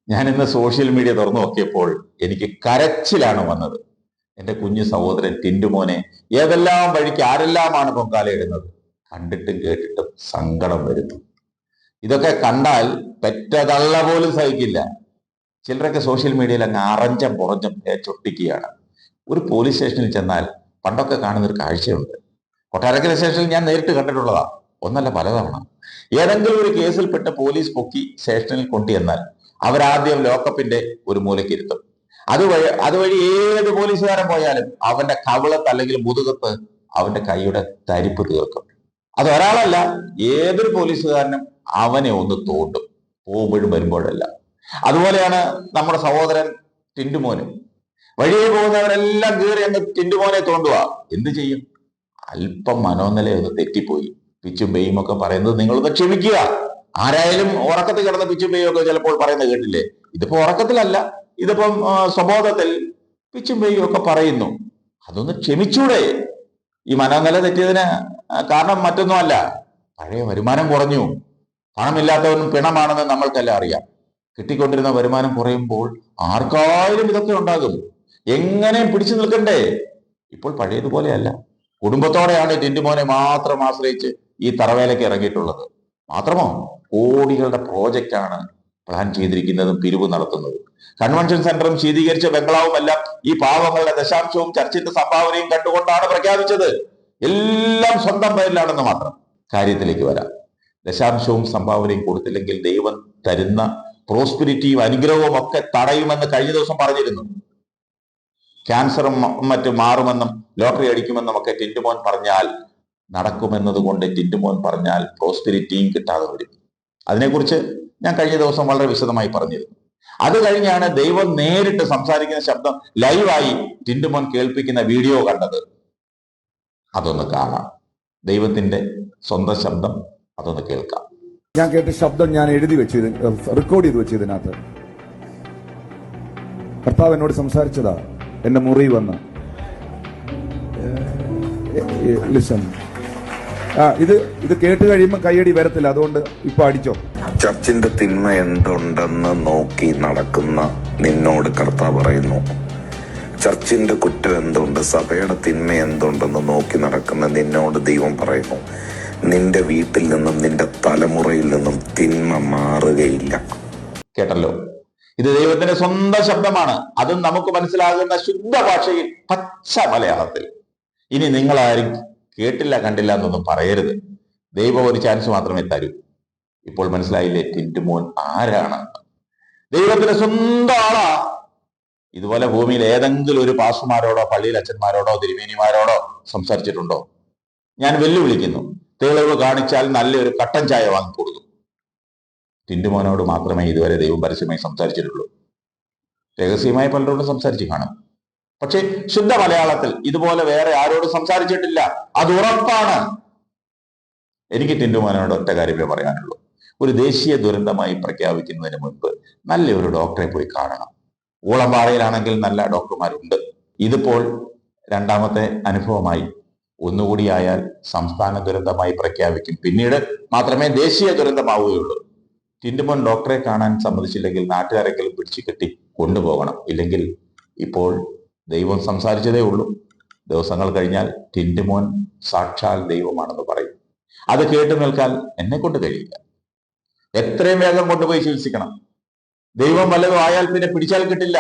ഞാൻ ഇന്ന് social media തുറന്നു നോക്കിയപ്പോൾ എനിക്ക് കരച്ചിലാണ് വന്നത്. എൻ്റെ കുഞ്ഞു സഹോദരൻ ടിന്റുമോനെ ഏതെല്ലാം വഴിക്ക് ആരെല്ലാമാണ് പൊങ്കാലയിടുന്നത്. കണ്ടിട്ടും കേട്ടിട്ടും സങ്കടം വരുന്നു. ഇതൊക്കെ കണ്ടാൽ പെറ്റതള്ള പോലും സഹിക്കില്ല. ചിലരൊക്കെ സോഷ്യൽ മീഡിയയിൽ അങ്ങ് അറഞ്ചം പുറഞ്ചം ചൊട്ടിക്കുകയാണ്. ഒരു പോലീസ് സ്റ്റേഷനിൽ ചെന്നാൽ പണ്ടൊക്കെ കാണുന്നൊരു കാഴ്ചയുണ്ട്. കൊട്ടാരക്കര സ്റ്റേഷനിൽ ഞാൻ നേരിട്ട് കണ്ടിട്ടുള്ളതാ, ഒന്നല്ല പലതവണ. ഏതെങ്കിലും ഒരു കേസിൽപ്പെട്ട് പോലീസ് പൊക്കി സ്റ്റേഷനിൽ കൊണ്ടുവന്നാൽ അവരാദ്യം ലോക്കപ്പിന്റെ ഒരു മൂലക്കിരുത്തും. അതുവഴി ഏത് പോലീസുകാരൻ പോയാലും അവന്റെ കവിളത്ത് അല്ലെങ്കിൽ മുതുകത്ത് അവന്റെ കൈയുടെ തരിപ്പ് തീർക്കും. അത് ഒരാളല്ല, ഏതൊരു പോലീസുകാരനും അവനെ ഒന്ന് തോണ്ടും, പോകുമ്പോഴും വരുമ്പോഴല്ല. അതുപോലെയാണ് നമ്മുടെ സഹോദരൻ ടിന്റുമോനും. വഴിയെ പോകുന്നവരെല്ലാം കീറി അങ്ങ് ടിന്റുമോനെ തോണ്ടുക. എന്ത് ചെയ്യും? അല്പം മനോനില ഒന്ന് തെറ്റിപ്പോയി, പിച്ചും പെയ്യും ഒക്കെ പറയുന്നത് നിങ്ങളൊന്ന് ക്ഷമിക്കുക. ആരായാലും ഉറക്കത്തിൽ കിടന്ന പിച്ചും പെയ്യും ഒക്കെ ചിലപ്പോൾ പറയുന്നത് കേട്ടില്ലേ? ഇതിപ്പോ ഉറക്കത്തിലല്ല, ഇതിപ്പം സ്വബോധത്തിൽ പിച്ചും പെയ്യും ഒക്കെ പറയുന്നു. അതൊന്ന് ക്ഷമിച്ചൂടെ? ഈ മനോനില തെറ്റിയതിന് കാരണം മറ്റൊന്നും അല്ല, പഴയ വരുമാനം കുറഞ്ഞു. പണമില്ലാത്തവനും പിണമാണെന്ന് നമ്മൾക്കെല്ലാം അറിയാം. കിട്ടിക്കൊണ്ടിരുന്ന വരുമാനം കുറയുമ്പോൾ ആർക്കായാലും ഇതൊക്കെ ഉണ്ടാകും. എങ്ങനെ പിടിച്ചു നിൽക്കണ്ടേ? ഇപ്പോൾ പഴയതുപോലെയല്ല. കുടുംബത്തോടെയാണ് ടിന്റുമോനെ മാത്രം ആശ്രയിച്ച് ഈ തറവേലയ്ക്ക് ഇറങ്ങിയിട്ടുള്ളത്. മാത്രമോ, കോടികളുടെ പ്രോജക്റ്റാണ് പ്ലാൻ ചെയ്തിരിക്കുന്നതും പിരിവ് നടത്തുന്നതും. കൺവെൻഷൻ സെന്ററും ശീതീകരിച്ച ബംഗ്ലാവും എല്ലാം ഈ പാവങ്ങളുടെ ദശാംശവും ചർച്ചിന്റെ സംഭാവനയും കണ്ടുകൊണ്ടാണ് പ്രഖ്യാപിച്ചത്. എല്ലാം സ്വന്തം പേരിലാണെന്ന് മാത്രം. കാര്യത്തിലേക്ക് വരാം. ദശാംശവും സംഭാവനയും കൊടുത്തില്ലെങ്കിൽ ദൈവം തരുന്ന പ്രോസ്പിരിറ്റിയും അനുഗ്രഹവും ഒക്കെ തടയുമെന്ന് കഴിഞ്ഞ ദിവസം പറഞ്ഞിരുന്നു. ക്യാൻസറും മറ്റും മാറുമെന്നും ലോട്ടറി അടിക്കുമെന്നും ഒക്കെ ടിന്റുമോൻ പറഞ്ഞാൽ നടക്കുമെന്നത് കൊണ്ട് ടിന്റുമോൻ പറഞ്ഞാൽ പ്രോസ്പിരിറ്റിയും കിട്ടാതെ വരും. അതിനെക്കുറിച്ച് ഞാൻ കഴിഞ്ഞ ദിവസം വളരെ വിശദമായി പറഞ്ഞിരുന്നു. അത് കഴിഞ്ഞാണ് ദൈവം നേരിട്ട് സംസാരിക്കുന്ന ശബ്ദം ലൈവായി ടിന്റുമോൻ കേൾപ്പിക്കുന്ന വീഡിയോ കണ്ടത്. അതൊന്ന് കാണാം. ദൈവത്തിന്റെ സ്വന്തം ശബ്ദം അതൊന്ന് കേൾക്കാം. ഞാൻ കേട്ട ശബ്ദം ഞാൻ എഴുതി വെച്ചു, റെക്കോർഡ് ചെയ്ത് വെച്ചു. ഇതിനകത്ത് കർത്താവ് എന്നോട് സംസാരിച്ചതാ. എന്റെ മുറി വന്ന് ലിസൺ. ഇത് കേട്ട് കഴിയുമ്പോൾ കൈയടി വരത്തില്ല, അതുകൊണ്ട് ഇപ്പൊ അടിച്ചോ. ചർച്ചിന്റെ തിന്മ എന്തുണ്ടെന്ന് നോക്കി നടക്കുന്ന നിന്നോട് കർത്താവ് പറയുന്നു. ചർച്ചിന്റെ കുറ്റം എന്തുണ്ട്, സഭയുടെ തിന്മ എന്തുണ്ടെന്ന് നോക്കി നടക്കുന്ന നിന്നോട് ദൈവം പറയുന്നു, നിന്റെ വീട്ടിൽ നിന്നും നിന്റെ തലമുറയിൽ നിന്നും തിന്മ മാറുകയില്ല. കേട്ടല്ലോ, ഇത് ദൈവത്തിന്റെ സ്വന്തം ശബ്ദമാണ്. അതും നമുക്ക് മനസ്സിലാകുന്ന ശുദ്ധ ഭാഷയിൽ, പച്ച മലയാളത്തിൽ. ഇനി നിങ്ങളാരും കേട്ടില്ല കണ്ടില്ല എന്നൊന്നും പറയരുത്. ദൈവം ഒരു ചാൻസ് മാത്രമേ തരൂ. ഇപ്പോൾ മനസ്സിലായില്ലേ ടിന്റുമോൻ ആരാണ്? ദൈവത്തിന്റെ സ്വന്തം ആളാ. ഇതുപോലെ ഭൂമിയിൽ ഏതെങ്കിലും ഒരു പാസ്റ്റർമാരോടോ പള്ളിയിൽ അച്ഛന്മാരോടോ തിരുമേനിമാരോടോ സംസാരിച്ചിട്ടുണ്ടോ? ഞാൻ വെല്ലുവിളിക്കുന്നു. തെളിവ് കാണിച്ചാൽ നല്ലൊരു കട്ടൻ ചായ വാങ്ങിക്കൊടുക്കും. ടിന്റുമോനോട് മാത്രമേ ഇതുവരെ ദൈവം പരസ്യമായി സംസാരിച്ചിട്ടുള്ളൂ. രഹസ്യമായി പലരോടും സംസാരിച്ച് കാണും. പക്ഷെ ശുദ്ധ മലയാളത്തിൽ ഇതുപോലെ വേറെ ആരോടും സംസാരിച്ചിട്ടില്ല. അത് ഉറപ്പാണ്. എനിക്ക് ടിന്റുമോനോട് ഒറ്റ കാര്യമേ പറയാനുള്ളൂ. ഒരു ദേശീയ ദുരന്തമായി പ്രഖ്യാപിക്കുന്നതിന് മുൻപ് നല്ലൊരു ഡോക്ടറെ പോയി കാണണം. ഊളംപാറയിലാണെങ്കിൽ നല്ല ഡോക്ടർമാരുണ്ട്. ഇതിപ്പോൾ രണ്ടാമത്തെ അനുഭവമായി. ഒന്നുകൂടിയായാൽ സംസ്ഥാന ദുരന്തമായി പ്രഖ്യാപിക്കും. പിന്നീട് മാത്രമേ ദേശീയ ദുരന്തമാവുകയുള്ളൂ. ടിന്റുമോൻ ഡോക്ടറെ കാണാൻ സമ്മതിച്ചില്ലെങ്കിൽ നാട്ടുകാരെങ്കിലും പിടിച്ചു കെട്ടി കൊണ്ടുപോകണം. ഇല്ലെങ്കിൽ ഇപ്പോൾ ദൈവം സംസാരിച്ചതേ ഉള്ളൂ. ദിവസങ്ങൾ കഴിഞ്ഞാൽ ടിന്റുമോൻ സാക്ഷാൽ ദൈവമാണെന്ന് പറയും. അത് കേട്ടു നിൽക്കാൻ എന്നെ കൊണ്ട് കഴിയില്ല. എത്രയും വേഗം കൊണ്ടുപോയി ചികിത്സിക്കണം. ദൈവം വല്ലതും ആയാൽ പിന്നെ പിടിച്ചാൽ കിട്ടില്ല.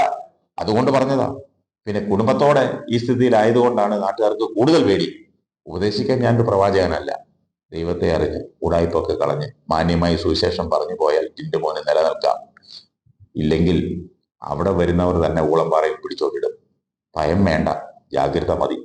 അതുകൊണ്ട് പറഞ്ഞതാ. പിന്നെ കുടുംബത്തോടെ ഈ സ്ഥിതിയിലായതുകൊണ്ടാണ് നാട്ടുകാർക്ക് കൂടുതൽ പേടി. ഉപദേശിക്കാൻ ഞാനൊരു പ്രവാചകനല്ല. ദൈവത്തെ അറിഞ്ഞ് ഉടായ്പൊക്കെ കളഞ്ഞ് മാന്യമായി സുവിശേഷം പറഞ്ഞു പോയാൽ ടിന്റുമോന് നിലനിൽക്കാം. ഇല്ലെങ്കിൽ അവിടെ വരുന്നവർ തന്നെ ഊളംപാറയിൽ പിടിച്ചോട്ടിടും. ഭയം വേണ്ട, ജാഗ്രത മതി.